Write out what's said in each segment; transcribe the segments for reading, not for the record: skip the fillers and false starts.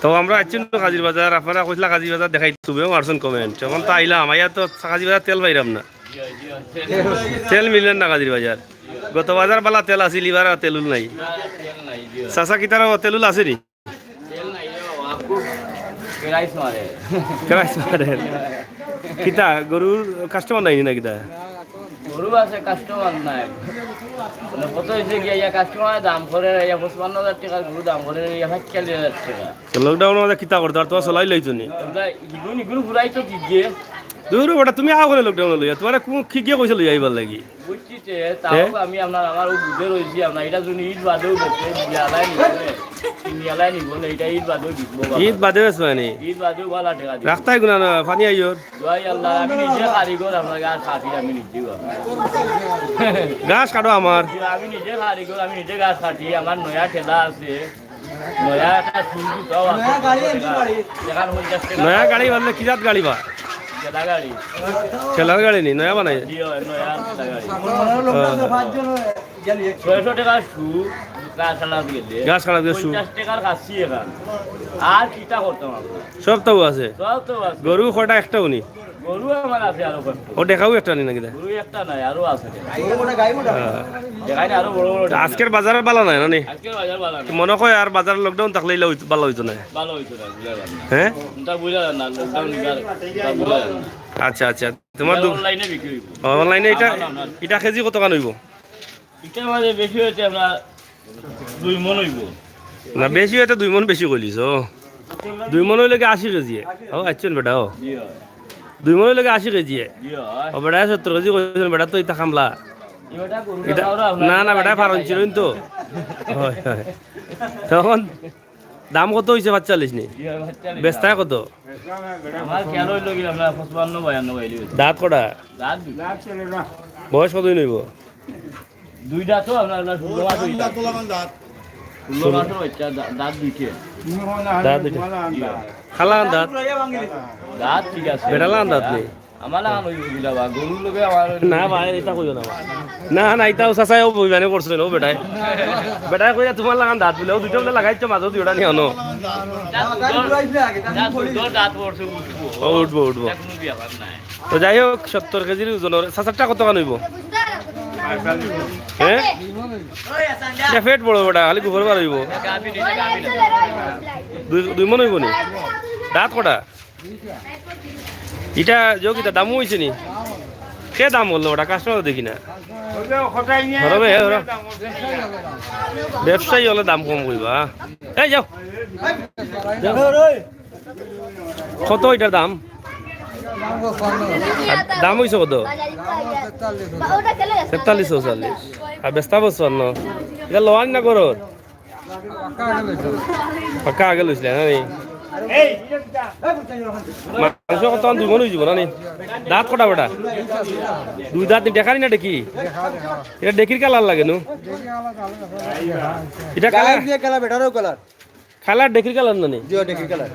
তো আমরা আছি কাজির বাজার, আপনারা কইলা কাজির বাজার দেখাই তুমিও মারছেন কমেন্ট, যখন তো আইলাম আইয়া তো কাজির বাজার তেল পাইলাম না, তেল মিলেন না কাজির বাজার। গত বাজার বালা তেল আছিল, এবার তেলুল নাই। চাচা কিতার তেলুল আছে নি? কিতা গরুর কাস্টমার নাই না কিতা? গরু আছে, কাস্টমার নাই। কত হয়েছে গিয়া ইয়া কাস্টমার দাম করে 55,000 টাকা গরু দাম করে 45,000 টাকা। লকডাউন মধ্যে কিতা করতে আর তোমার চলাই লইছো নি? ইগুলো ঘুরাই তো কি গিয়ে দূর বেটা তুমি আও করে লকডাউন লইয়া তোমার কোন কি গিয়ে কইছিল আইবার লাগি? বুঝছিতে তাও আমি আমার বুঝে রইছি, আমরা এটা যদি ঈদ বাদেও দেখতে ইয়ালাই নিয়ালাই নিব না, এটা ঈদ বাদেও দিব। ঈদ বাদেও আছে মানে ঈদ বাদেও ভালো টাকা দিব। রাস্তায় গুনা না পানি আইয়র জয় আল্লাহ, আমি নিজে কারিগর, আপনার গাছ কাটি আমি নিজে গাছ কাটো আমার। আমি নিজে কারিগর, আমি নিজে গাছ কাটি। আমার নয়া ঠেলা আছে, নয়া একটা সুন্দর আছে, নয়া গাড়ি বানলে কি জাত গাড়ি বা? ঠেলা গাড়ি। ঠেলার গাড়ি নি নয়া বানাই? নয়া ঠেলা গাড়ি। 600 টাকা শু গাছ কাটা গেলে, গাছ কাটা দিয়ে শু 50 টাকার কাছি এখান। আর কিটা করতাম আমরা? সব তো আছে। সব তো আছে। গরু কয়টা? একটাও নি? গরু আমার আছে আরো কত। ও দেখাও একটা নি নাকি? গরু একটা নাই, আরো আছে। দেখাই আরো বড় বড়। আজকের বাজারে বালা নাই না নি? আজকে বাজার ভালো না। মনে হয় আর বাজার লকডাউন থাকলে ভালো হইতো না। ভালো হইতো না, বুঝা যায় না। হ্যাঁ এটা বুঝা যায় না, লকডাউন নিগার এটা বুঝা যায় না। আচ্ছা আচ্ছা, তোমার অনলাইনে বিক্রি হইব। অনলাইনে এটা কেজি কত টাকা হইব? এটা মানে বেশি হইছে আমরা 2 মণ হইব না, বেশি হইতে 2 মণ বেশি কইলিস। ও 2 মণ হইলে 80 কেজি। ও আচ্ছা বেটা, ও 2 মণ হইলে 80 কেজি। ও বেটা 70 কেজি কইছেন বেটা, তো ইতা খামলা এটা না না বেটা ফারন ছিল তো। হয় হয়, তখন দাম কত হইছে? 45 নি? বেচতা কত? আমার খেয়াল হইল কি আমরা 55 52 হইলি। দাঁত কটা? দাঁত বয়স কত নইব? দুইটা তো আমরা 16 মাস হইছে। দাঁত 16 মাস হইছে, দাঁত দুইটা। দাঁত দুইটা খালা দাঁত? দাঁত ঠিক আছে, বেটা লান দাঁত নেই আমার লাগান হইব দিলা বা গরুর লগে আমার না ভাই, এটা কইও না না না, এটাও চাচাই অভিমানে করছিলেন। ও বেটাই বেটাই কইয়া তোমার লাগান দাঁত বলে, ও দুটো বলে লাগাইছো মাঝে দুটা নিয়ে আনো। দাঁত পড়ছে উঠবো। ও উঠবো উঠবো। কোনো ব্যাপার নাই। তো যাই হোক 70 কেজির ওজনের চাচারটা কত টাকা নইব? হ্যাঁ এটা ফেট বড় বেটা, খালি গোবর বার হইব। গাবি নিতে গাবি না। 2 মণ হইব নি? দাঁত কটা? এটা যোগিতা দামও হয়েছে নি? কে দাম বললো ওটা? কাস্টমার দেখি না। ব্যবসায়ী হলে দাম কম কইবা। এই যাও কত এটার দাম? দাম হয়েছে কত? 43 44। আর বেস্তা বছর ন এটা লোয়ান না করো পাক্কা আগে লইছিলে না নি? মাংস কত 2 মণ হয়ে যাব না নি? দাঁত কটা বেটা? 2 দাঁত দেখারি না দেখি? এটা দেখির কালার লাগে নু? এটা কালার দিয়ে কালার বেটারও কালার খালার দেখির কালার না নি? জিও দেখির কালার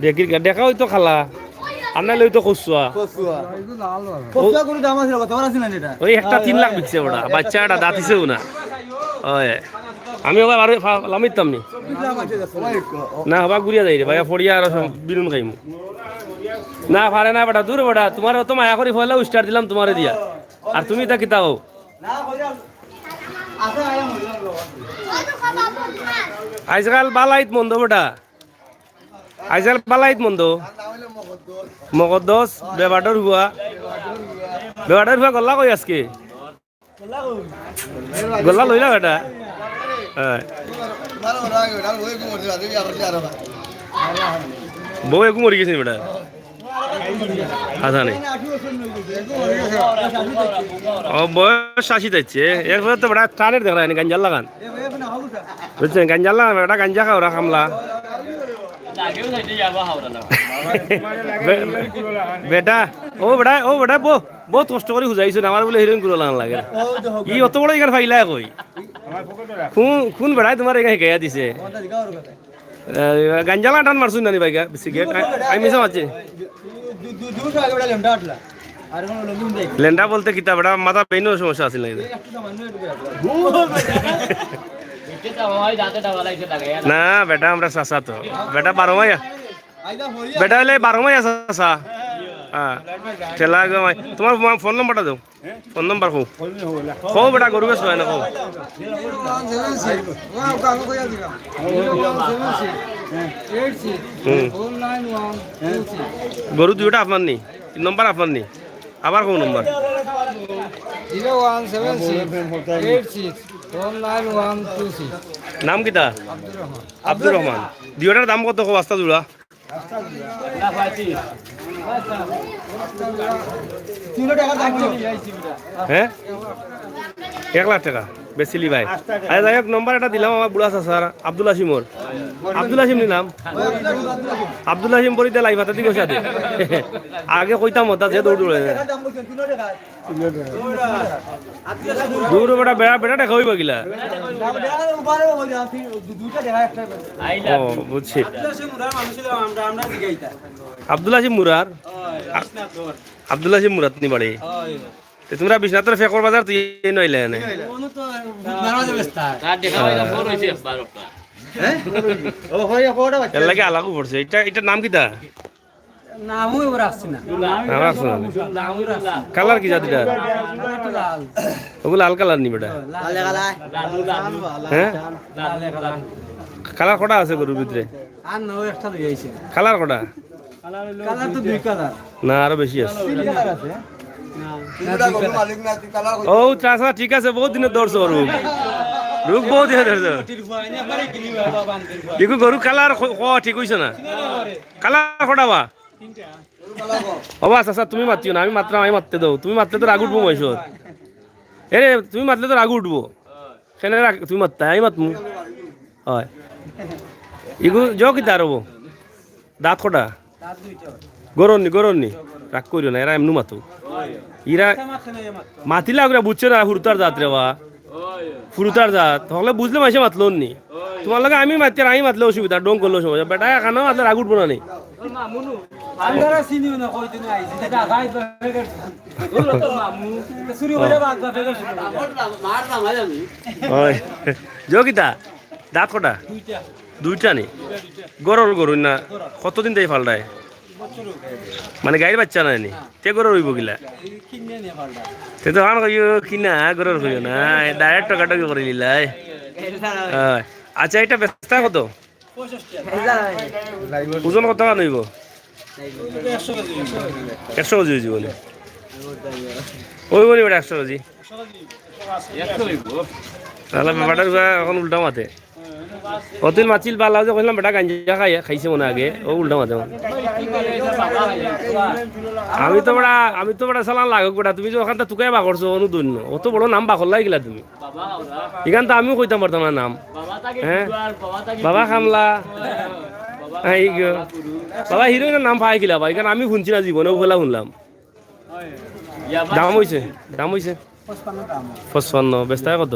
দেখির দেখা হইতো খালা আমরা লইতো কসুয়া কসুয়া করে দাম আছে কত আছে না এটা? ওই একটা 3 লাখ বিকছে ওটা, বাচ্চাটা দাঁতিছেও না। ওই আমি ওবার আর লামিতাম নি না, হবা ঘুরিয়া যাই রে ভাইয়া, ফড়িয়া আর বিলুন খাইমু না পারে না বেটা। দূর বেটা, তোমার তো মায়া করি ফেলা স্টার দিলাম তোমারে দিয়া, আর তুমি তা কিতা হও? আজকাল বালাইত মন্দ বেটা, আজকাল বালাইত মন্দ মগদস বেবাডর হুয়া গল্লা কই আজকে গল্লা লইলা বেটা? বউ একু মরি গেছে বেটা, আধা নেই। ও বয়স 80 যাচ্ছে, এরপরে তো বেটা টানের দেখা যায় গাঞ্জাল লাগান, বুঝছেন? গাঞ্জাল লাগান বেটা, গাঞ্জা খাওয়া খামলা বেটা। ও বেটা বহুত কষ্ট করে বুঝাইছো আমার বলে হিরোইন গুলো লাগান লাগে। ই অত বড় এখানে ফাইলা কই কোন বেড়ায় তোমার এখানে শিখাইয়া দিছে? গাঞ্জালা টান মারছুন নানি ভাইগা সিগারেট আমি মিশা মারছি। লেন্ডা বলতে কিতা বেটা মাথা পেইনের সমস্যা আছে নাকি? না বেটা আমরা চাচা তো বেটা 12 মাইয়া বেটা হলে 12 মাইয়া চাচা হ্যাঁ ঠেলা তোমার ফোন নম্বরটা দাও ফোন নম্বর কো বেটা গরু বেশ হয় না কো গরু দুইটা আপনার নি নম্বর আপনার নি আবার কোন নম্বর 017686126 নাম কিতা আব্দুর রহমান দুইটার দাম কত কো আস্তা জোড়া হ্যাঁ 1 লাখ টাকা বেশিলি ভাই আরে যাই হোক নম্বর এটা দিলাম আমার বুড়া চাচার আব্দুল হাসিমর আব্দুল হাসিম নিলাম আব্দুল হাসিম পরি লাইভ হাতে দি গেছে আগে কইতাম হতা যে দৌড় দৌড়ে দূর বেটা বেড়া বেটা দেখা হইবা গিলা ও বুঝছি আব্দুল হাসিম মুরার আব্দুল হাসিম মুরাত নি বাড়ি তোমরা বিশ্বনাথের ফেকর বাজার তুই নইলে এনে এর লাগে আলাগু পড়ছে এটার নাম কিতা কালার কি জাতিটা ওগুলো লাল কালার নি বেটা হ্যাঁ কালার কটা আছে গরুর ভিতরে কালার কটা না আরো বেশি আছে ও চাচা ঠিক আছে বহুত দিনের দৌড়ছো রূপ রূপ বহুত দিনের দৌড়ছো দেখো গরু কালার ঠিক হইছে না কালার কটাবা বাবা চাচা তুমি মাতিও না আমি মাত্র আমি মারতে দাও তুমি মারতে তো রাগ উঠবো মহেশ্বর এরে তুমি মাতলে তো রাগ উঠবো সেনে তুমি মারতা আমি মাতমু হয় ইগু যাও কি দাঁড়াবো দাঁত কটা গরমনি রাগ করিও না এরা এমনি মাতো ইরা মাতিলে আগরা বুঝছে না ফুরুতার জাত রে বা ফুরুতার জাত তাহলে বুঝলে মাসে মাতলো নি তোমার লাগে আমি মাতি আমি মাতলে অসুবিধা ডং করলো সমস্যা বেটা এখানে মাতলে রাগ উঠবো না নি যোগিতা দাঁত কটা দুইটা নি গরুর না কতদিন তাই ফালটায় মানে গাড়ির বাচ্চা নাই নি তে গরুর হইব গিলা তে তো আমার কইও কিনা গরুর হইও না ডাইরেক্ট টাকাটাকি করে নিলাই আচ্ছা এটা বেচতা কত ওজন কত মান হইব 100 কেজি হইব বলে ওই বলি বেটা 100 কেজি তাহলে ব্যাপারটা এখন উল্টা মাথে অতুল মাছিল পালা যে কইলাম বেটা গাঞ্জা খাইছে মনে আগে ও উল্টা মাথে আমি তো বড় সালান লাগক বেটা তুমি যে ওখানটা তুকাই বা করছো অনুদন্য অত বড় নাম বা করলাই গিলা তুমি এখান তো আমিও কইতাম পারতাম না নাম হ্যাঁ বাবা খামলা এই গো বাবা হিরোইনের নাম পাই গিলা ভাই কারণ আমি শুনছি না জীবনে ওগুলা শুনলাম দাম হইছে 55 বেস্তায় কত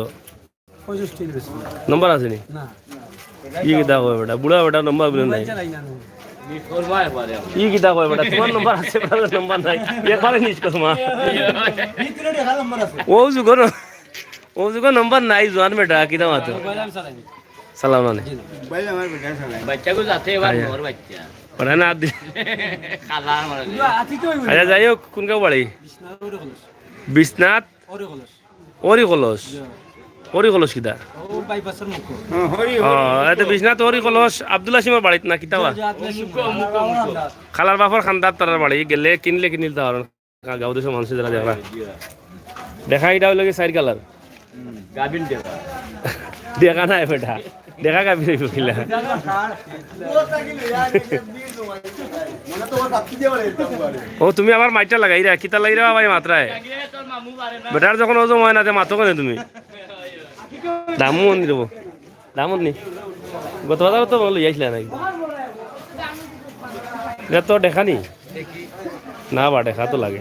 নম্বর আছে নি ই কিতা কয় বেটা বুড়া বেটা নম্বর বলে নাই ই কিতা কয় বেটা তোমার নম্বর আছে বেটা নম্বর নাই একবারে নিচ কসমা ও যুগর নম্বর নাই জোয়ান বেটা কিতা মাতো সালাম না ভাই আমার বেটা সালাম বাচ্চা কো যাতে এবার মোর বাচ্চা পড়া না দি কালার মারা আচ্ছা যাই হোক কোন গাঁও বাড়ি বিশ্বনাথ ওরি কলস কিতা এতে বিশ্বনাথ ওরি কলস আব্দুল হাসিমের বাড়িত না কিতাবা খালার বাপর খান্দার তার বাড়ি গেলে কিনলে তার গাঁও দেশের মানুষ যারা দেখা এটা হইল চার কালার দেখা নাই বেটা দেখা গাভীর কিলা ও তুমি আমার মাইটা লাগাই রা কিতা লাগি রা ভাই মাত্রায় বেটার যখন ওজন হয় না মাতো কেন তুমি দামও মন দেবো দামত নি গত বাজার তো লই আইছিলা নাকি তো দেখা নি না বা দেখা তো লাগে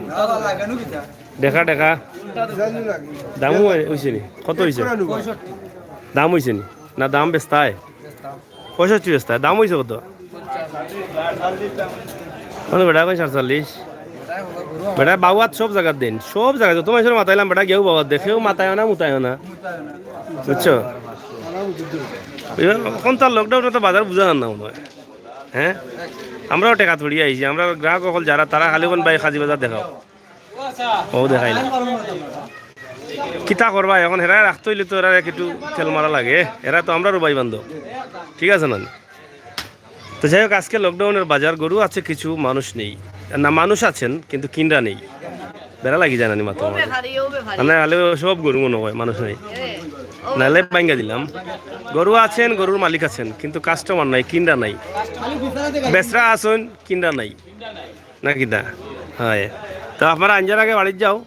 দেখা দামও হয়েছে নি কত হয়েছে দাম হয়েছে নি না দাম বেচতায় 65 বেচতায় দাম হয়েছে কত বেটা কই 47 বেটা বাউয়াত সব জায়গার দেন, সব জায়গায় যত মানুষের মাতাইলাম বেটা গেও বাউয়াত দেখেও মাতায় না মুতায় না, বুঝছো? এখন তার লকডাউনে তো বাজার বুঝা না মনে হয়। হ্যাঁ, আমরাও টেকা থড়িয়ে আইছি, আমরা গ্রাহক সকল যারা তারা খালি কোন বাই খাজি বাজার দেখাও, ও দেখাইলাম কিতা করবা এখন। হেরা রাখতে হইলে তো এরা একটু তেল মারা লাগে, এরা তো আমরাও বাই বান্ধব, ঠিক আছে না? তো যাই হোক, আজকে লকডাউনের বাজার গরু আছে কিছু, মানুষ নেই না, মানুষ আছেন কিন্তু কিনরা নেই, বেড়া লাগি যায় না মাত্র নাহলে সব গরু মনে হয় মানুষ নেই, নাহলে বাইঙ্গা দিলাম। গরু আছেন, গরুর মালিক আছেন কিন্তু কাস্টমার নাই, কিনরা নাই, বেচরা আছেন কিনরা নাই, না কিনা? হয় তো আপনারা আঞ্জার আগে বাড়ির যাও,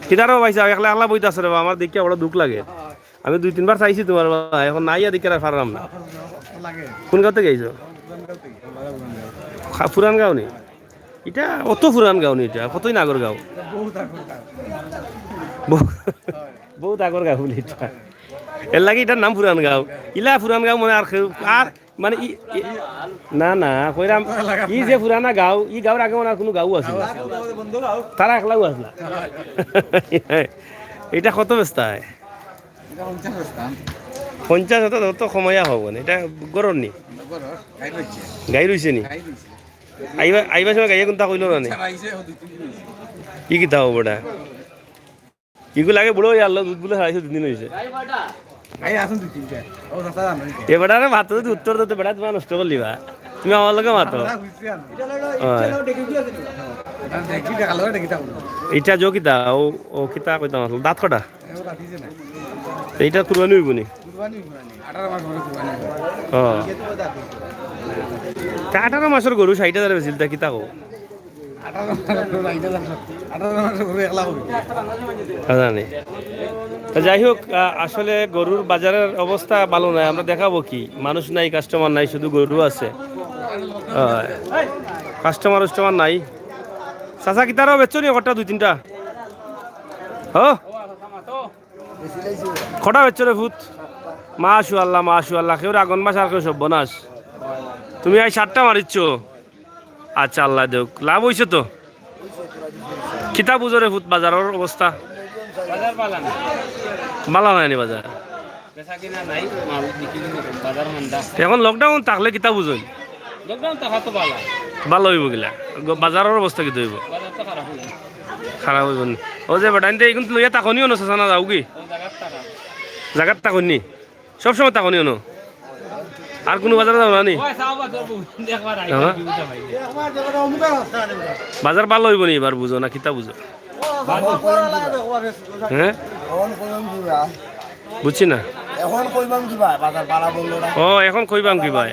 কিতারও পাইছা একলা একলা বইতে আছে রে, আমার দেখে বড় দুঃখ লাগে। আমি 2-3 বার চাইছি তোমার, এখন নাই আর দিকে পারলাম না। কোন গাঁও থেকে গেছো? পুরান গাঁও নি এটা? অত পুরান গাঁও নি এটা, কতই নাগর গাঁও, বহুত আগর গাঁও বলি এটা, এর লাগে এটার নাম পুরান গাঁও। ইলা পুরান গাঁও মনে আর মানে না না কইরাম, ই যে পুরানা গাঁও, ই গাঁওর আগে মনে আর কোনো গাঁও আছে, তারা একলাও আসলা। এটা কত ব্যস্তা? 50 তো সময়া হব না, এটা গরর নি গাই রইছে নি? আইবা সময় গাইয়া কোনটা কইল না ই কিতা হব ওটা? ইগুলো আগে বুড়ো আল্লাহ দুধ গুলো হারাইছে, 2 দিন হয়েছে। এবারে ভাত উত্তর দিতে বেড়া তোমার নষ্ট করলি বা তুমি আমার লগে মাতো এটা যো কিতা ও কিতা কইতাম দাঁত কটা এইটা কুরবানি হইব নি? 18 মাসের গরু 60,000 বেচিল, তা কিতা কো? জানি। যাই হোক, আসলে গরুর বাজারের অবস্থা ভালো নয়। আমরা দেখাবো কি, মানুষ নাই, কাস্টমার নাই, শুধু গরু আছে, কাস্টমার নাই। চাচা কিতারও বেচছো নি কটা? 2-3টা কটা বেচছো রে ভূত? মাশাআল্লাহ মাশাআল্লাহ, কেউ আগুন মাস আর কেউ সব বনাস। তুমি এই 7টা মারিচ্ছ, আচ্ছা আল্লাহ দেখ লাভ হয়েছে তো। কিতা বুঝো রে ভূত বাজারের অবস্থা? বালা হয়নি বাজার, এখন লকডাউন থাকলে কিতা বুঝো? ভালো হইব গিলা, বাজারের অবস্থা কি হইব? খারাপ হইব নি? ও যে বেটা এখন লইয়া তাকনিও না চাচা, না যাও কি জায়গার তাকনি সবসময় তাকনিও না? আর কোনো বাজারে যাও না নি? বাজার ভালো হইব নি এবার বুঝো না কিতা বুঝো? হ্যাঁ বুঝছি না। ও এখন কইবাম কি ভাই?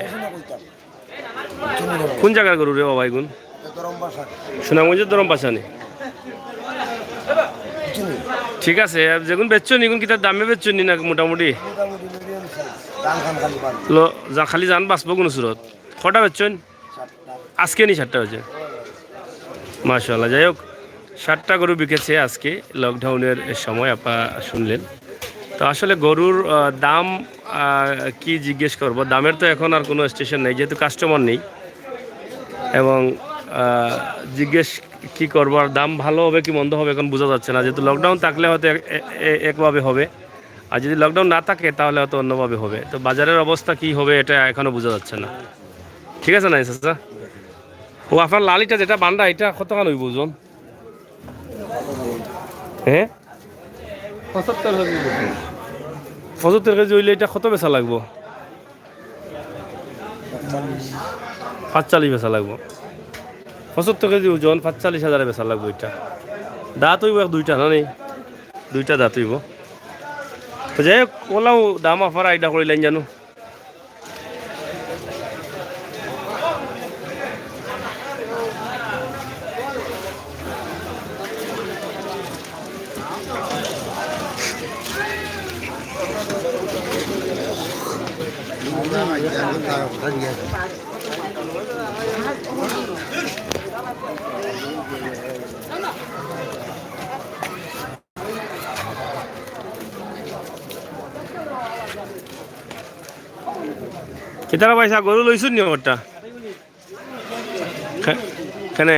কোন জায়গার গরু রে বাবা এগুন? সুনামগঞ্জের দরম পাশানি। ঠিক আছে, যেগুন বেচছো নি কোন কিতার দামে বেচছো নি না মোটামুটি? খালি জান বাঁচবো কোনো সুরত? কটা বেচছেন আজকে? নি 7টা হয়েছে, মাশাআল্লাহ। যাই হোক, 7টা গরু বিকেছে আজকে লকডাউনের সময়, আপা শুনলেন। তো আসলে গরুর দাম কি জিজ্ঞেস করবো, দামের তো এখন আর কোনো স্টেশন নেই, যেহেতু কাস্টমার নেই, এবং জিজ্ঞেস কি করবো, আর দাম ভালো হবে কি মন্দ হবে এখন বোঝা যাচ্ছে না। যেহেতু লকডাউন থাকলে হয়তো একভাবে হবে, আর যদি লকডাউন না থাকে তাহলে হয়তো অন্যভাবে হবে। তো বাজারের অবস্থা কি হবে এটা এখনও বোঝা যাচ্ছে না, ঠিক আছে না চাচা? ও আপনার লালিটা যেটা বান্ডা, এটা কতখান হইব ওজন? হ্যাঁ 75 কেজি হইলে এটা কত বেচা লাগবো? 45 বেচা লাগবো। 75 কেজি ওজন, 45,000 বেচা লাগবো। এটা দাঁত হইব 2টা না নেই? 2টা দাঁত হইব। তো যাই হোক, ওলাও দাম আপনারা আইডা করিলেন জানো? কেতারা পয়সা গরু লইছুন নি ওটা? কেনে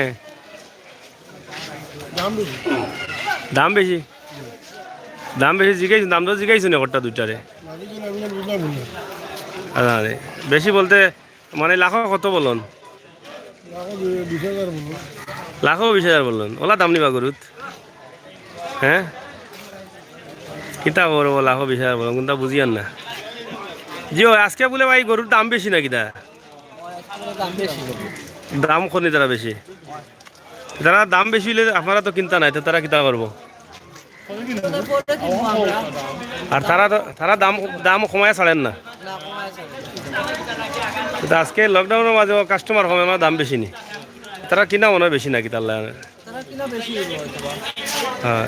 দাম বেশি দাম বেশি জিজ্ঞাসা দাম তো জিজ্ঞাসা নি একটা দুইটারে আরে বেশি বলতে মানে লাখো কত বলুন লাখো 20,000 বলুন ওলা দাম নিবা গরুত হ্যাঁ কিতা করবো লাখো 20,000 বলুন কিন্তু বুঝিয়ান না জি আজকে বলে ভাই গরুর দাম বেশি না কিতা দাম খনি তারা বেশি যারা দাম বেশি হলে আপনারা তো কিনতা নাই তো তারা কিতা করবো আর তারা দাম কমায় ছাড়েন না কিন্তু আজকে লকডাউনের মাঝে কাস্টমার কমে আমার দাম বেশি নি তারা কিনা মনে হয় বেশি নাকি তার হ্যাঁ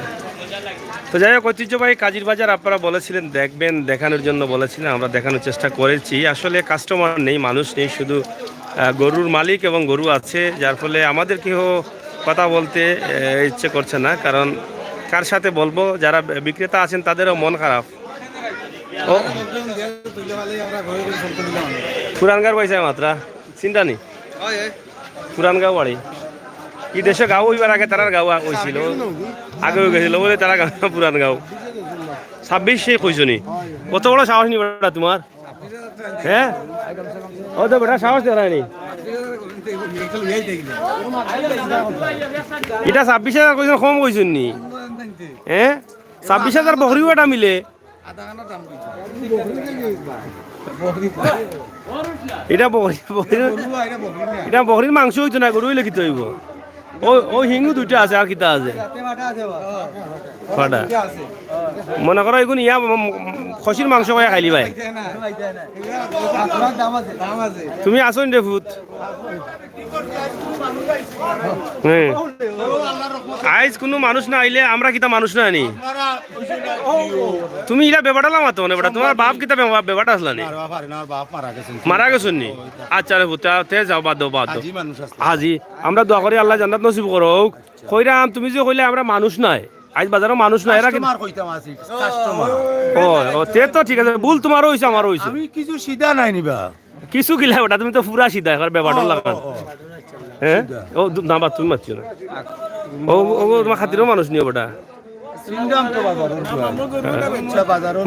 তো যাই হোক ঐতিহ্যবাহী কাজীর বাজার আপনারা বলেছিলেন দেখবেন দেখানোর জন্য বলেছিলেন আমরা দেখানোর চেষ্টা করেছি আসলে কাস্টমার নেই মানুষ নেই শুধু গরুর মালিক এবং গরু আছে যার ফলে আমাদের কেউ কথা বলতে ইচ্ছে করছে না কারণ কার সাথে বলবো যারা বিক্রেতা আছেন তাদেরও মন খারাপ ও পুরানগাঁর পয়সা মাত্রা চিন্তা নেই পুরানগাঁও বাড়ি কি দেশে গাঁও হইবার আগে তারার গাঁও হয়েছিল আগেও গেছিল বলে তারা পুরান গাঁও 26 সে কইছো নি কত বড় সাহস নি বেটা তোমার হ্যাঁ ও তো বেটা সাহস দেখায়নি এটা 26,000 কইছো কম কইছো নি হ্যাঁ 26,000 বকরিও এটা মিলে এটা এটা বকরির মাংস হইতো না গরু হইলে কি হইব ও হিঙ্গু দুইটা আছে আর কিতা আছে মনে করো এগুন ইয়া খসির মাংস খাই খাইলি ভাই তুমি আসো নি ফুট আইজ কোনো মানুষ না আইলে আমরা কিতা মানুষ না আনি তুমি ইলা বেবাটালা মাতো না বেটা তোমার বাপ কিতা বেবাটা আসলা নি মারা গেছেন নি আচ্ছা রে ফুট তে যাও বাদ দাও হাজি আমরা দোয়া করি আল্লাহ জান্নাত নসিব করুক কইরাম তুমি যে কইলে আমরা মানুষ নাই আজ বাজারও মানুষ নাই এরা ও তে তো ঠিক আছে ভুল তোমারও হইছে আমারও হইছে আমি কিছু সিধা নাই নিবা কিছু কিলা ওটা তুমি তো পুরা সিধা একবার বেবাটার লাগান হ্যাঁ ও না বা তুমি মারছো না ও তোমার খাতিরও মানুষ নিও বেটা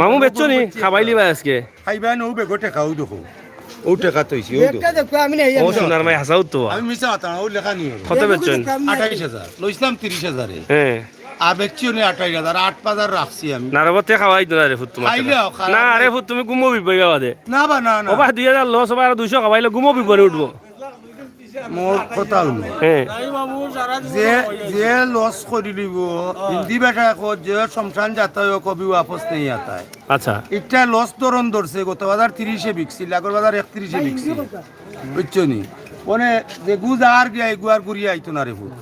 মামু বেচছো নি খাবাইলি ভাই আজকে খাইবা নো বেগটে খাও দেখো ও টাকা তৈছি ও সোনার মাই হাসাও তো আমি মিছা কথা ও লেখা নিও কত বেচছো 28,000 লইছিলাম 30,000 হ্যাঁ আর বেচছিও নি 28,000 8,000 রাখছি আমি না রবতে খাওয়াই তো রে ফুট তোমার না আরে ফুট তুমি ঘুমো বিপইবা বাদে না বা না না ও ভাই 2,000 লস হবে আর 200 খাওয়াইলে ঘুমো বিপরে উঠবো মোর কথা হলো হ্যাঁ যে যে লস করে দিব হিন্দি বেটা কো যে শমশান যাতা হয় কবি वापस नहीं आता है আচ্ছা এটা লস ধরন ধরছে গত বাজার 30 এ বিকছি লাগর বাজার 31 এ বিকছি বুঝছো নি মানে যে গুজার গিয়া গুয়ার গুড়িয়া আইতো না রে ফুট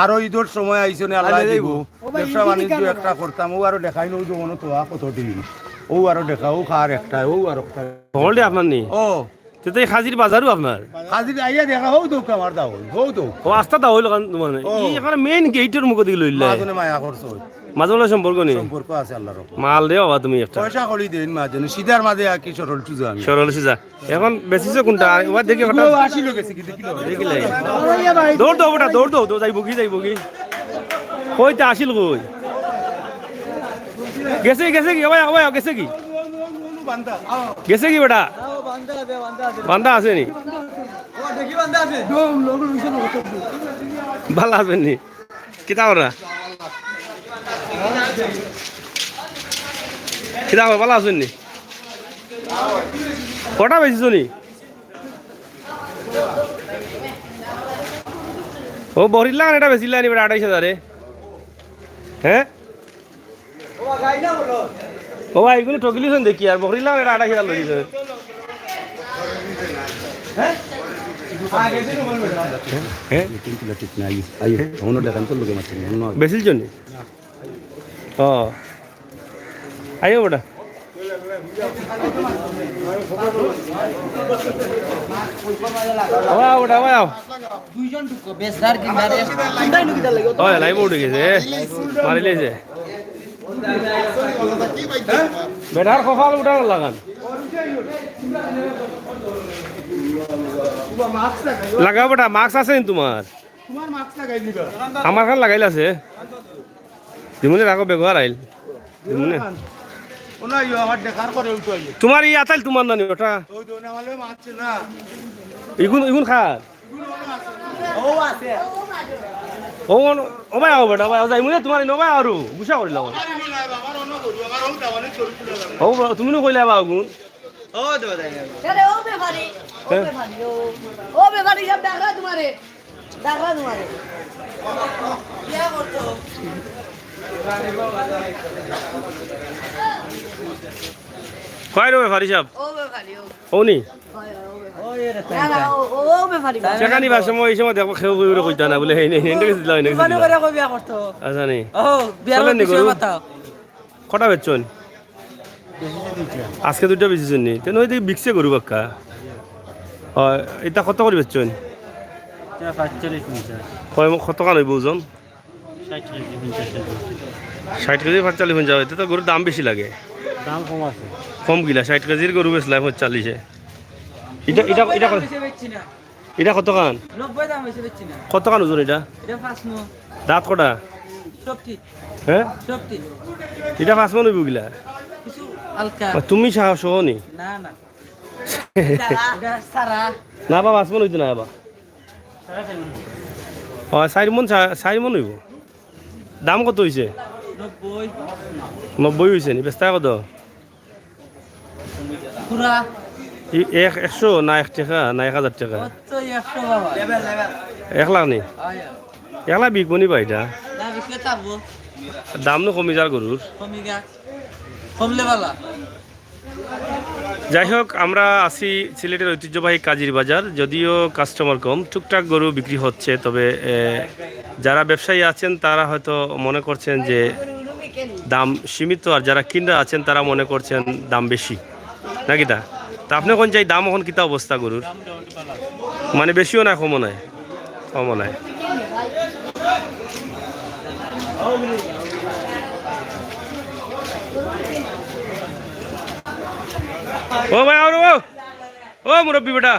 আরো ঈদের সময় আইছো না আল্লাহ দিব ব্যবসা বাণিজ্য একটা করতাম ও আরো দেখাই নও যে মনে তো কত দিন ও আরো দেখাও খার একটা ও আরো একটা হলডে আপনার নি ও তো এই হাজির বাজারও আপনার হাজির আইয়া দেখা হও তো কামার দাও হও তো ও আস্তা দা হইল মানে এই এখানে মেইন গেটের মুখ দিকে লইলা মাজনে মায়া করছো মাজলে সম্পর্ক নেই সম্পর্ক আছে আল্লাহর মাল দেও বাবা তুমি একটা পয়সা করি দেন মাজনে সিধার মাঝে আর কি সরল টুজা আমি সরল সিজা এখন বেশিছে কোনটা ওয়া দেখি হঠাৎ আসিল গেছে কি দেখিলো দেখিলে দৌড় দাও বেটা দৌড় দাও যাইবো কি কইতে আসিল কই গেছে কি ভাই ভাই গেছে কি গেছে কি বেটা বান্দা আছে নি ভালো আছেন নি কিতা ওরা কিতা ভালো আছেন নি কটা বেশিছ নি ও বহরির লাগান এটা বেশি লাগানি বেটা 28,000 হ্যাঁ ও ভাই এগুলো ঠকিলিছেন দেখি আর বকরি লাগান এটা 28,000 লইছে বেশির জন্য ও আইও বেটা লাইভ উঠে গেছে মারি লেছে বেটার কপাল উঠানো লাগান লাগাও বেটা মাস্ক আছে তোমার আমার খান লাগাইলে আছে দিমুনি রাখো ব্যবহার আইল দিমুনি ওনা ইও আমার দেখার করে উঠো আইলে তোমার ই আতাইল তোমার নানি ওটা ওই দোনে আমালে মারছে না ইগুন ইগুন খার ও আছে ও ও ভাই আও বেটা ভাই যাই মুনে তোমার নো ভাই আরু বুঝা করিল আমার অন্য গরু আমার ওটা মানে চলে ও তুমি নো কইলা বা গুণ ও দেবা দেয় अरे ओ बेफारी ओ बेफारी सब डाक रहा तुम्हारे क्या करते हो কয় রবে ফারি সাহেব ओ बेफारी ও নি ना ना ओ बेफारी চেকানি বা সময় এই সময় দেখো খেউ করে কইতা না বলে হেই নেই হেন্ডে গেছিল না নেই মনে করে কই বিয়া করতো আচ্ছা নি ও বিয়ার চলেন নি বিষয় গরু? বাতাও কটা বেচছন আজকে দুইটা বেচেছেন নি তেন ওই দিকে বিকছে গরু বাক্কা এটা কত করে বেচছন কয় কত কান হইব ওজন 60 কেজি 45 এতে তো গরুর দাম বেশি লাগে দাম কম আছে কম গিলা 60 কেজির গরু বেচলাম 45 এটা এটা এটা কত- বেশি বেচছি না এটা কত কান 90 দাম বেশি বেচছি না কত কান ওজন এটা এটা 5 নো দাঁত কটা সবটি হ্যাঁ সবটি এটা 5 মন হইব গিলা কিছু হালকা আর তুমি সাহস হও নি না না এটা সারা না বা 5 মন হইতো না বা হয় 4 মন হইব দাম কত হইছে 90 90 হইছে নি বেচতা কত পুরা 100 না 1 টাকা না 1000 টাকা কত 100 বাবা 1 লাখ নি আয়া 1 লাখ বিকবো নি ভাইটা না বিকে থাকবো দাম নো কমি যার গরুর কমিগা কমলে বালা যাই হোক আমরা আছি সিলেটের ঐতিহ্যবাহী কাজির বাজার যদিও কাস্টমার কম টুকটাক গরু বিক্রি হচ্ছে তবে যারা ব্যবসায়ী আছেন তারা হয়তো মনে করছেন যে দাম সীমিত আর যারা কিনরা আছেন তারা মনে করছেন দাম বেশি নাকি তা আপনি কোন চাই দাম এখন কিতা অবস্থা গরুর মানে বেশিও না কমও নাই কমও নাই ও ভাই আর ও মুরব্বী বেটা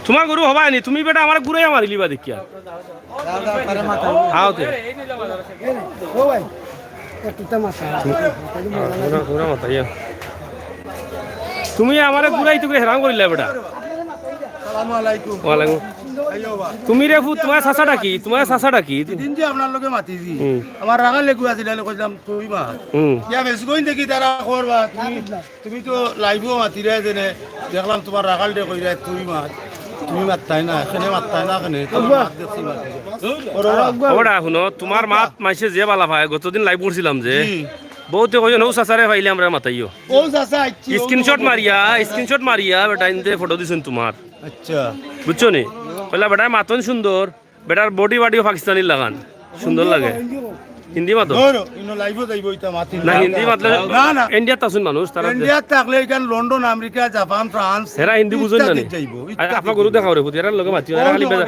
তোমার গরু হবা নি তুমি বেটা আমার গুড়াই আমার লিবা দেখিয়া হাওতে ঘুরা মাথা ইয়া তুমি আমার গুড়াই তো হেরাম করিলা বেটা আসসালামু আলাইকুম ওয়ালাইকুম আইও বা তুমি রে ফুট তোমার চাচাটা কি তোমার চাচাটা কি দিন যে আপনার লগে মাতিছি আমার রাগাল লেগু আছিল কইলাম তুই মা ইয়া বেশ কই দেখি তারা করবা তুমি তো লাইভও মাতিরে দেনে দেখলাম তোমার রাগাল দে কইরা তুই মা তুমি মাত্তাই না এখানে মাত্তাই না এখানে তোমার মাত দেখছি মাতি ওটা শুনো তোমার মাত মাইছে যে বালা ভাই গতদিন লাইভ করছিলাম যে বহুতে কইন ও চাচারে পাইলে আমরা মাতাইও ও চাচা আইছি স্ক্রিনশট মারিয়া বেটা ইনতে ফটো দিছেন তোমার আচ্ছা বুঝছো নি কইলা বেটার মাতন সুন্দর বেটার বডি বাডিও পাকিস্তানি লাগান সুন্দর লাগে হিন্দি মাতো ধরো ইনো লাইভও যাইব ইতা মাতি না হিন্দি মাতলে না না ইন্ডিয়াত আছেন মানুষ তারা ইন্ডিয়া থাকলে এখান লন্ডন আমেরিকা জাপান ফ্রান্স হেরা হিন্দি বুঝুন না নি যাইব আপনার গরু দেখাও রে পুতি এরা লগে মাতি এরা খালি বেজা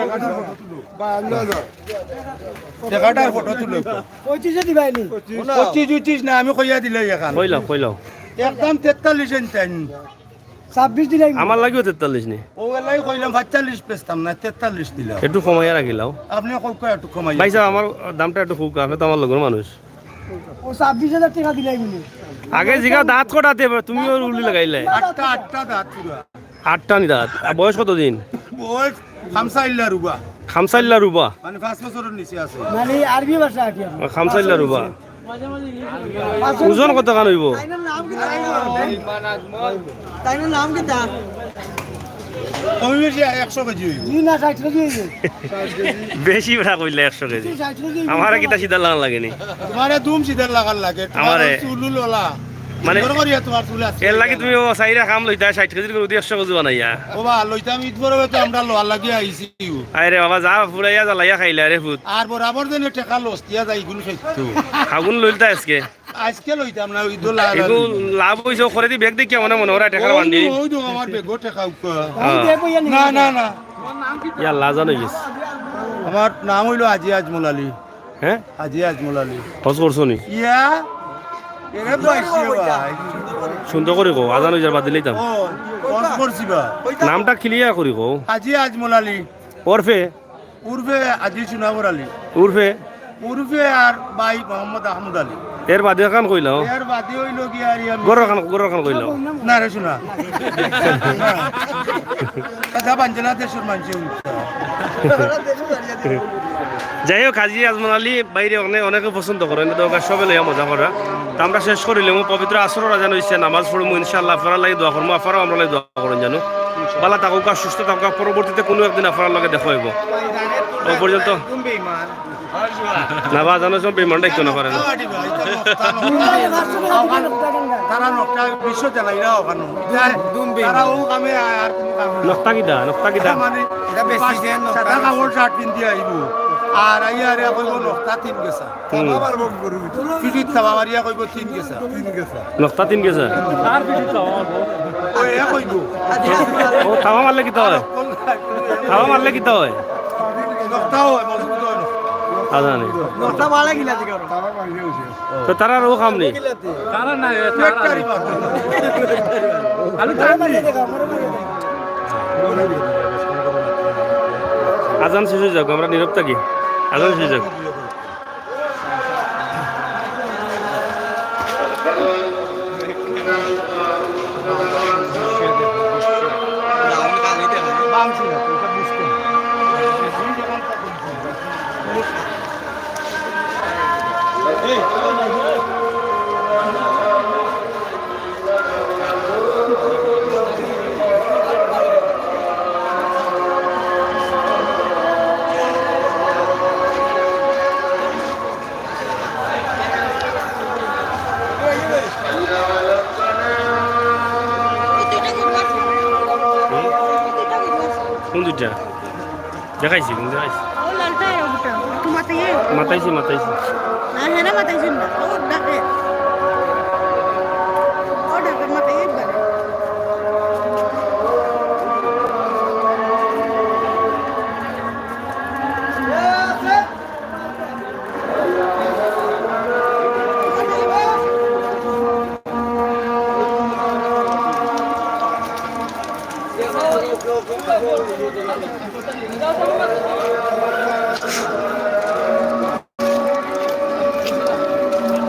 দেখাটার ফটো তুলো 25 না আমি কইয়া দিলে এখান কইলাও একদম 43 ইঞ্চান 26 দিলাই আমার লাগিও 43 নি ও এলাই কইলাম 45 পেস্তাম না 43 দিলাম একটু কমাইয়া রাখিলাও আপনি কই একটু কমাই ভাই সাহেব আমার দামটা একটু খুব আপনি তো আমার লগর মানুষ ও 26000 টাকা দিলাই বলে আগে জিগা দাঁত কটাতে তুমি উলি লাগাইলে আটটা দাঁত পুরা 8টা নি দাঁত আর বয়স কত দিন ওই খামসাইল্লা রুবা খামসাইল্লা রুবা মানে 5 বছরের নিচে আছে মানে আরবি ভাষা কি খামসাইল্লা রুবা ওজন কত কান হইব তাইনার নাম কি তা কমই বেশি 100 কেজি হইব জি না 60 কেজি বেশি বেড়া কইলে 100 কেজি 60 কেজি আমার কিটা সিধা লাগান লাগেনি তোমারে দুম সিধা লাগার লাগে আমারে চুলুল ওলা মানে বড় করিয়া তোমার চুল আছে এর লাগি তুমি ও সাইরা কাম লইতা 60 কেজির গরু দিয়ে 100 কেজি বানাইয়া ও বা লইতাম ঈদ বড়বে তো আমরা লোয়া লাগিয়া আইছি আরে বাবা যা ফুরাইয়া জ্বালাইয়া খাইলা রে ফুট আর বরাবর যেন টাকা লস্তিয়া যাই গুলো সত্য আগুন লইতা আজকে আজকে লইতাম না ঈদ এগু লাভ হইছে করে দি ব্যাগ দেখিয়া মনে ওরা টাকা বান্ডি ওই তো আমার বেগো টাকা দেবইয়া নি না না না ইয়া লাজান হই গেছে আমার নাম হইলো আজি আজমল আলী হ্যাঁ আজি আজমল আলী হজ করছো নি ইয়া এরে পাইছি ভাই সুন্দর করে কো আজান হই যাবা দিলেইতাম ও কস করছি বা নামটা ক্লিয়ার করি কো আজি আজমল আলী ওরফে উর্ফে আজি সুনাবর আলী উর্ফে উর্ফে আর ভাই মোহাম্মদ আহমদ আলী এর বাদে কান কইলাও এর বাদে হইল কি আর গরর কান কইলাও না রে শোনা কথা বাঞ্জনা দেশের মানুষ যাই হোক হাজি আজমান আলী বাইরে অনেকে পছন্দ করেন দরকার সবে লইয়া মজা করা তো আমরা শেষ করিলে পবিত্র আসর রাজান হইছে নামাজ পড়বো ইনশাআল্লাহ আপনারা লাগে দোয়া করবো আপনারাও আমরা লাগে দোয়া করেন জানো বালা থাকুক আর সুস্থ থাকুক পরবর্তীতে কোনো একদিন আপনার লগে দেখা হইব ও পর্যন্ত না বা জানো সব বেমানটা একটু না পারে না তারা নকটা বিশ্ব জ্বালাইরা ওখানে তারা ও কামে আর কোনো কাম নক্তা কিটা মানে সাদা কাপড় শার্ট পিন্ধি আইব আর আইয়ারে কইব নকটা তিন গেছা পিঠিত থাবা মারিয়া কইব তিন গেছা নক্তা তিন গেছে ও এ কইব ও থাবা মারলে কিতা হয় থাবা মারলে কিতা হয় নকটাও মজবুত হয় আজানি নটা মালা গিলা দিকে তো তারা রো কাম নেই ফ্যাক্টরি মাত্র আজান শেষ হয়ে যাক আমরা নীরব থাকি আজান শেষ যাক কোন দুইটা দেখাইছি কোন দেখাইছি মাতাইছি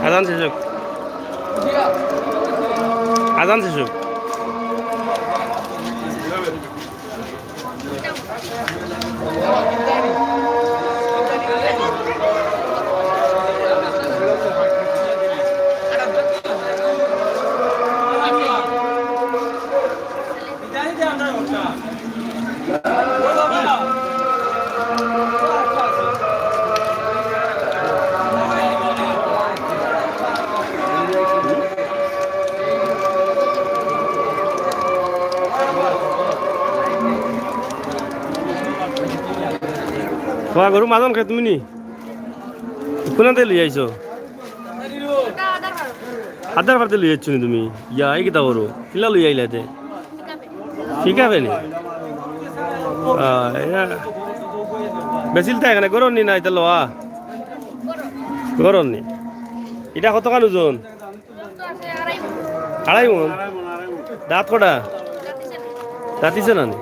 আজান শেষ হোক আজান শেষ হোক তোমার গরু মাজন খাই তুমি নি কোনাতে লই আইছো আধার কার্ডে লই যাচ্ছ নি তুমি ইয়া এই কিতা করো কিলা লই আইলাতে ঠিক আছে নি বেশিল তাই এখানে গরম নি না এটা লোয়া গরম নি এটা কত কান ওজন আড়াই মন দাঁত কটা দাঁতিছে না নি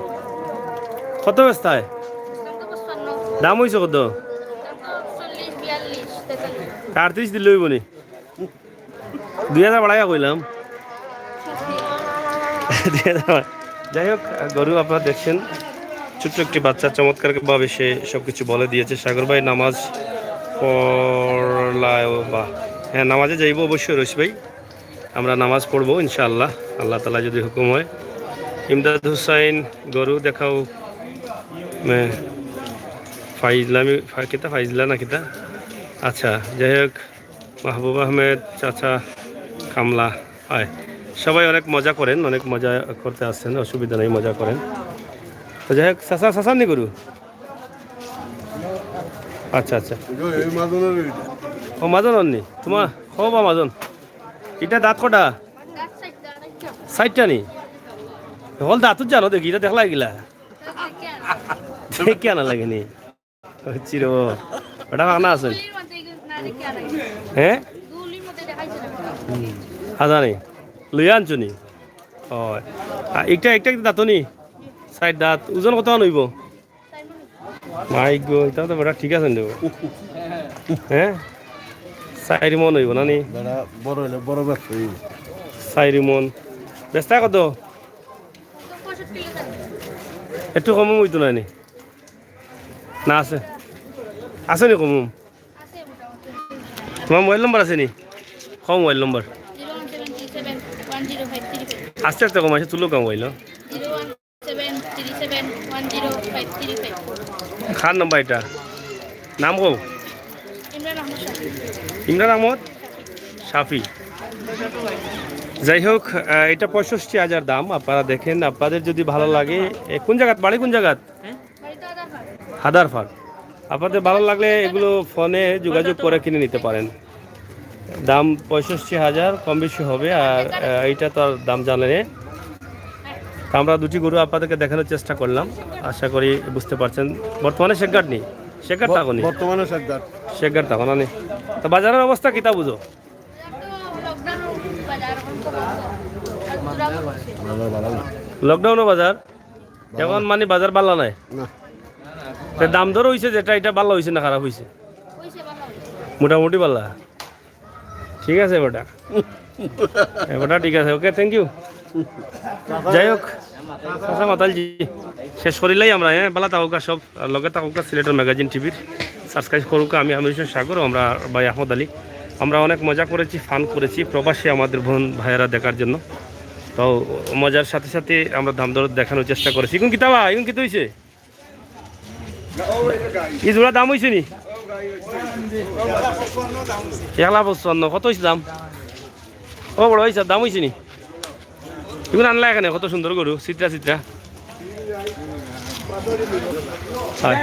কত ব্যস্তায় দাম হয়েছে কত 38 দিলে হইব নি 2000 বাড়াইয়া কইলাম যাই হোক গরু আপনারা দেখছেন ছোট্ট একটি বাচ্চা চমৎকার ভাবে সে সবকিছু বলে দিয়েছে সাগর ভাই নামাজ পড়লায় বা হ্যাঁ নামাজে যাইব অবশ্যই রইস ভাই আমরা নামাজ পড়বো ইনশাআল্লাহ আল্লাহ তালা যদি হুকুম হয় ইমদাদ হুসাইন গরু দেখাও ফাইজলামি কিতা ফাইজলা না কিতা আচ্ছা যাই হোক মাহবুব আহমেদ চাচা কামলা হয় সবাই অনেক মজা করেন অনেক মজা করতে আসছেন অসুবিধা নেই মজা করেন তো যাই হোক চাচা চাচার নি গরু আচ্ছা আচ্ছা ও মাজন নি তোমার বা মাজন এটা দাঁত কটা সাইডটা নি হল দাঁতত জানো দেখি এটা দেখলা গিলা দেখে আনা লাগেনি চির ওটা ভাঙনা আছে হ্যাঁ হাজানি লইয়া আনছো নি হয় একটা একটা দাঁত নি সাইড দাঁত ওজন কত নইব মাই গো এটা তো বেটা ঠিক আছে দেবো হ্যাঁ 4 মন হইব না নি বড় হলে বড় ব্যবসা 4 মন বেচতা কত একটু কম হইতো না নি না আছে আছে নি কম তোমার মোবাইল নম্বর আছে নি কম মোবাইল নম্বর আস্তে আস্তে কম আছে তুলো কম মোবাইল খান নাম্বার এটা নাম কো ইমরান আহমদ শাফি যাই হোক এটা 65,000 দাম আপনারা দেখেন আপনাদের যদি ভালো লাগে কোন জায়গা বাড়ি কোন জায়গা হাদারফার আপনাদের ভালো লাগলে এগুলো ফোনে যোগাযোগ করে কিনে নিতে পারেন দাম 65,000 কম বেশি হবে আর এইটা তো আর দাম জানেন আমরা দুটি গরু আপনাদেরকে দেখানোর চেষ্টা করলাম আশা করি বুঝতে পারছেন বর্তমানে শেখগাট নেই শেখগাট থাকো নি বর্তমানে শেখগাট থাকো না নি তো বাজারের অবস্থা কিতা বুঝো লকডাউনের বাজার এখন মানে বাজার ভালো নাই দাম দর হয়েছে যেটা এটা ভালো হয়েছে না খারাপ হয়েছে মোটামুটি ভালো ঠিক আছে এবারটা এবারটা ঠিক আছে ওকে থ্যাংক ইউ যাই হোক আচ্ছা মাতালজি শেষ করিলাই আমরা হ্যাঁ বালা তাহকা সব লগে তাহকা সিলেটের ম্যাগাজিন টিভির সাবস্ক্রাইব করুক আমি আমির সাগর আমরা ভাই আহমদ আলী আমরা অনেক মজা করেছি ফান করেছি প্রবাসী আমাদের বোন ভাইয়েরা দেখার জন্য তো মজার সাথে সাথে আমরা দাম দর দেখানোর চেষ্টা করেছি এখন কিতাবা এখন কিতা হয়েছে এই জোড়া দাম হয়েছে নি 1,55 কত হয়েছে দাম ও বড় হয়েছে দাম হয়েছে নি এগুলো আনলা এখানে কত সুন্দর গরু চিত্রা চিত্রা হয়